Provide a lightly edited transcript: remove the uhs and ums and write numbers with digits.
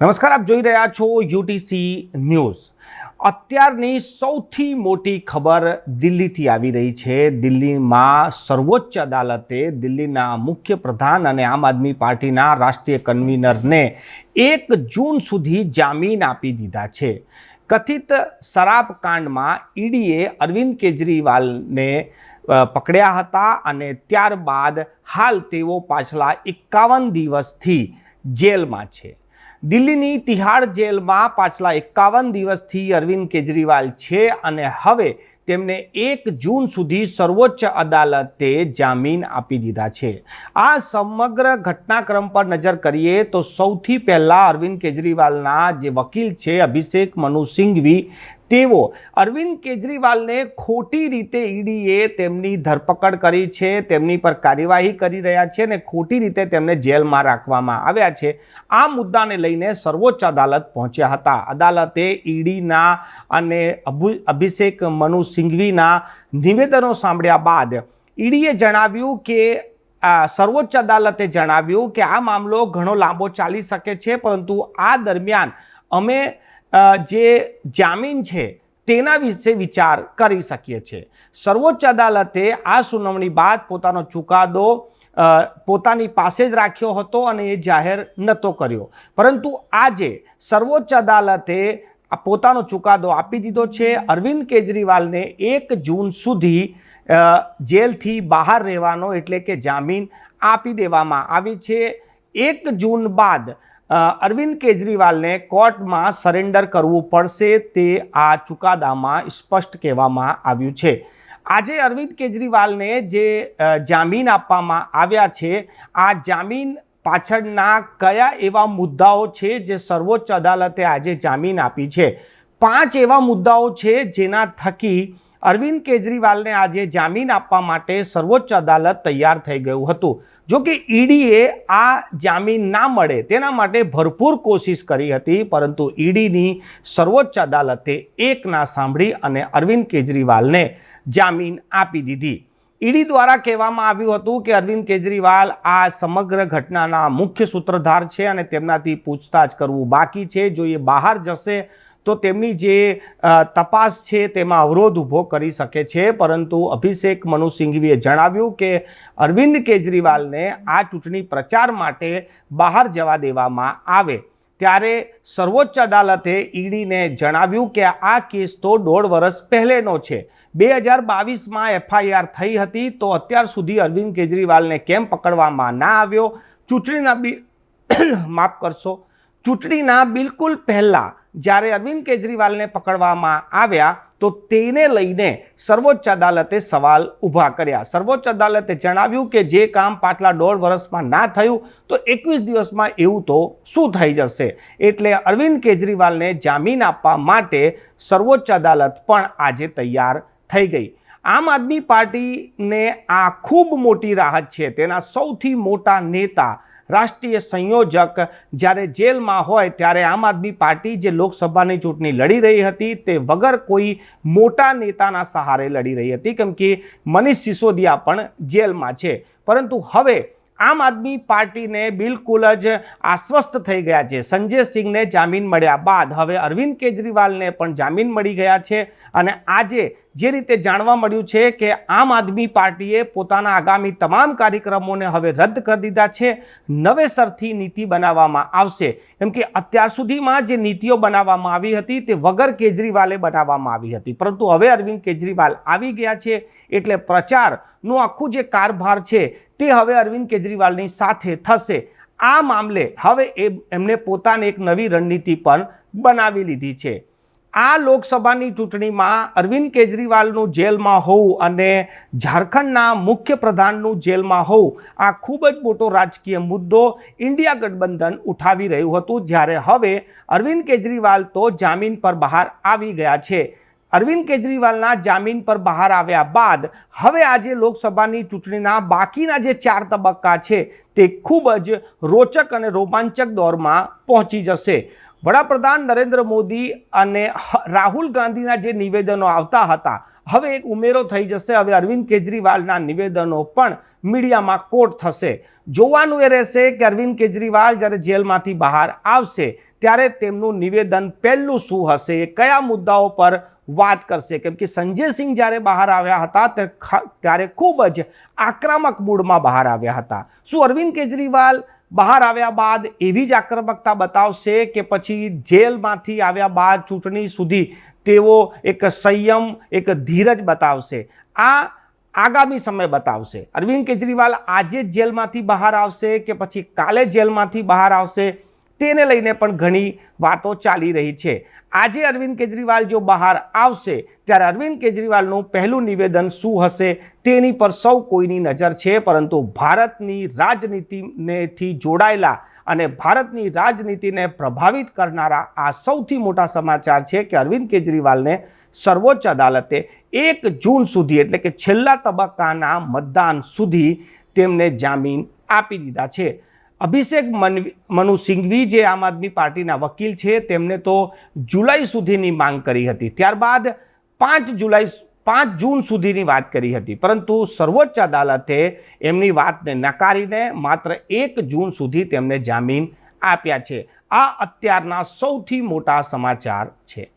નમસ્કાર, આપ જોઈ રહ્યા છો યુટીસી ન્યૂઝ। અત્યારની સૌથી મોટી ખબર દિલ્હીથી આવી રહી છે। દિલ્હીમાં સર્વોચ્ચ અદાલતે દિલ્હીના મુખ્ય પ્રધાન અને આમ આદમી પાર્ટીના રાષ્ટ્રીય કન્વીનરને 1 જૂન સુધી જામીન આપી દીધા છે। કથિત શરાબ કાંડમાં ઈડીએ અરવિંદ કેજરીવાલને પકડ્યા હતા અને ત્યારબાદ હાલ તેઓ પાછલા 51 દિવસથી જેલમાં છે। દિલ્હીની તિહાડ જેલમાં પાછલા 51 દિવસથી અરવિંદ કેજરીવાલ છે અને હવે તેમને 1 જૂન સુધી સર્વોચ્ચ અદાલતે જામીન આપી દીધા છે। આ સમગ્ર ઘટનાક્રમ પર નજર કરીએ તો સૌથી પહેલાં અરવિંદ કેજરીવાલના જે વકીલ છે અભિષેક મનુ સિંઘવી, તેઓ અરવિંદ કેજરીવાલને ખોટી રીતે ઈડીએ તેમની ધરપકડ કરી છે, તેમની પર કાર્યવાહી કરી રહ્યા છે અને ખોટી રીતે તેમને જેલમાં રાખવામાં આવ્યા છે। આ મુદ્દાને લઈને સર્વોચ્ચ અદાલત પહોંચ્યા હતા। અદાલતે ઈડીના અને અભિષેક મનુ સિંઘવીના નિવેદનો સાંભળ્યા બાદ ઈડીએ જણાવ્યું કે સર્વોચ્ચ અદાલતે જણાવ્યું કે આ મામલો ઘણો લાંબો ચાલી શકે છે, પરંતુ આ દરમિયાન અમે જે જામીન છે તેના વિશે વિચાર કરી શકીએ છીએ। સર્વોચ્ચ અદાલતે આ સુનાવણી બાદ પોતાનો ચુકાદો પોતાની પાસે જ રાખ્યો હતો અને એ જાહેર નહોતો કર્યો, પરંતુ આજે સર્વોચ્ચ અદાલતે પોતાનો ચુકાદો આપી દીધો છે। અરવિંદ કેજરીવાલને 1 જૂન સુધી જેલથી બહાર રહેવાનો એટલે કે જામીન આપી દેવામાં આવી છે। 1 જૂન બાદ અરવિંદ કેજરીવાલને કોર્ટમાં સરેન્ડર કરવું પડશે, તે આ ચુકાદામાં સ્પષ્ટ કહેવામાં આવ્યું છે। આજે અરવિંદ કેજરીવાલને જે જામીન આપવામાં આવ્યા છે, આ જામીન પાછળના કયા એવા મુદ્દાઓ છે જે સર્વોચ્ચ અદાલતે આજે જામીન આપી છે? 5 એવા મુદ્દાઓ છે જેના થકી અરવિંદ કેજરીવાલને આજે જામીન આપવા માટે સર્વોચ્ચ અદાલત તૈયાર થઈ ગયું હતું। જો કે ઈડીએ આ જામીન ના મળે તેના માટે ભરપૂર કોશિશ કરી હતી, પરંતુ ઈડીની સર્વોચ્ચ અદાલતે એક ના સાંભળી અને અરવિંદ કેજરીવાલને જામીન આપી દીધી। ઈડી દ્વારા કહેવામાં આવ્યું હતું કે અરવિંદ કેજરીવાલ આ સમગ્ર ઘટનાના મુખ્ય સૂત્રધાર છે અને તેમનાથી પૂછતાછ કરવું બાકી છે। જો એ બહાર જશે તો તેમની જે તપાસ છે તેમાં અવરોધ ઊભો કરી શકે છે, પરંતુ અભિષેક મનુ સિંઘવીએ જણાવ્યું કે અરવિંદ કેજરીવાલને આ ચૂંટણી પ્રચાર માટે બહાર જવા દેવામાં આવે। ત્યારે સર્વોચ્ચ અદાલતે ઈડીને જણાવ્યું કે આ કેસ તો 1.5 વર્ષ પહેલેનો છે। 2022માં FIR થઈ હતી, તો અત્યાર સુધી અરવિંદ કેજરીવાલને કેમ પકડવામાં ના આવ્યો? ચૂંટણીના બિલકુલ પહેલાં જ્યારે અરવિંદ કેજરીવાલને પકડવામાં આવ્યા તો તેને લઈને સર્વોચ્ચ અદાલતે સવાલ ઊભા કર્યા। સર્વોચ્ચ અદાલતે જણાવ્યું કે જે કામ પાછલા 1.5 વર્ષમાં ના થયું તો 21 દિવસમાં એવું તો શું થઈ જશે? એટલે અરવિંદ કેજરીવાલને જામીન આપવા માટે સર્વોચ્ચ અદાલત પણ આજે તૈયાર થઈ ગઈ। આમ આદમી પાર્ટીને આ ખૂબ મોટી રાહત છે। તેના સૌથી મોટા નેતા, રાષ્ટ્રીય સંયોજક જ્યારે જેલમાં હોય ત્યારે આમ આદમી પાર્ટી જે લોકસભાની ચૂંટણી લડી રહી હતી તે વગર કોઈ મોટા નેતાના સહારે લડી રહી હતી, કેમ કે મનીષ સિસોદિયા પણ જેલમાં છે। પરંતુ હવે આમ આદમી પાર્ટીને બિલકુલ જ આશ્વસ્ત થઈ ગયા છે। સંજય સિંહને જામીન મળ્યા બાદ હવે અરવિંદ કેજરીવાલને પણ જામીન મળી ગયા છે અને આજે જે રીતે જાણવા મળ્યું છે કે આમ આદમી પાર્ટીએ પોતાના આગામી તમામ કાર્યક્રમોને હવે રદ કરી દીધા છે। નવેસરથી નીતિ બનાવવામાં આવશે, કેમ કે અત્યાર સુધીમાં જે નીતિઓ બનાવવામાં આવી હતી તે વગર કેજરીવાલે બનાવવામાં આવી હતી, પરંતુ હવે અરવિંદ કેજરીવાલ આવી ગયા છે એટલે પ્રચારનું આખું જે કારભાર છે તે હવે અરવિંદ કેજરીવાલની સાથે થશે। આ મામલે હવે એમને પોતાની એક નવી રણનીતિ પણ બનાવી લીધી છે। આ લોકસભાની ચૂંટણીમાં અરવિંદ કેજરીવાલનું જેલમાં હોવું અને ઝારખંડના મુખ્ય પ્રધાનનું જેલમાં હોવું, આ ખૂબ જ મોટો રાજકીય મુદ્દો ઇન્ડિયા ગઠબંધન ઉઠાવી રહ્યું હતું, જ્યારે હવે અરવિંદ કેજરીવાલ તો જામીન પર બહાર આવી ગયા છે। અરવિંદ કેજરીવાલના જામીન પર બહાર આવ્યા બાદ હવે આજે લોકસભાની ચૂંટણીના બાકીના જે 4 તબક્કા છે તે ખૂબ જ રોચક અને રોમાંચક દોરમાં પહોંચી જશે। વડાપ્રધાન નરેન્દ્ર મોદી અને રાહુલ ગાંધીના જે નિવેદનો આવતા હતા, હવે એક ઉમેરો થઈ જશે, હવે અરવિંદ કેજરીવાલના નિવેદનો પણ મીડિયામાં કોટ થશે. જોવાનું એ રહેશે કે અરવિંદ કેજરીવાલ જ્યારે જેલમાંથી બહાર આવશે ત્યારે તેમનું નિવેદન પહેલું શું હશે, એ કયા મુદ્દાઓ પર વાત કરશે. કેમ કે સંજય સિંહ જ્યારે બહાર આવ્યા હતા ત્યારે ખૂબ જ આક્રમક મૂડમાં બહાર આવ્યા હતા. શું અરવિંદ કેજરીવાલ બહાર આવ્યા બાદ એવી જ આક્રમકતા બતાવશે કે પછી જેલમાંથી આવ્યા બાદ ચૂંટણી સુધી તેઓ એક સંયમ, એક ધીરજ બતાવશે? આ આગામી સમય બતાવશે. અરવિંદ કેજરીવાલ આજે જ જેલમાંથી બહાર આવશે કે પછી કાલે જેલમાંથી બહાર આવશે, તેને લઈને પણ ઘણી વાતો ચાલી રહી છે. આજે અરવિંદ કેજરીવાલ જો બહાર આવશે ત્યારે અરવિંદ કેજરીવાલનું પહેલું નિવેદન શું હશે તેની પર સૌ કોઈની નજર છે. પરંતુ ભારતની રાજનીતિથી જોડાયેલા અને ભારતની રાજનીતિને પ્રભાવિત કરનારા આ સૌથી મોટા સમાચાર છે કે અરવિંદ કેજરીવાલને સર્વોચ્ચ અદાલતે 1 જૂન સુધી એટલે કે છેલ્લા તબક્કાના મતદાન સુધી તેમને જામીન આપી દીધા છે. અભિષેક મનુ સિંઘવી જે આમ આદમી પાર્ટીના વકીલ છે તેમને તો જુલાઈ સુધીની માંગ કરી હતી, ત્યારબાદ 5 જૂન સુધીની વાત કરી હતી, પરંતુ સર્વોચ્ચ અદાલતે એમની વાતને નકારીને માત્ર 1 જૂન સુધી તેમને જામીન આપ્યા છે. આ અત્યારના સૌથી મોટા સમાચાર છે.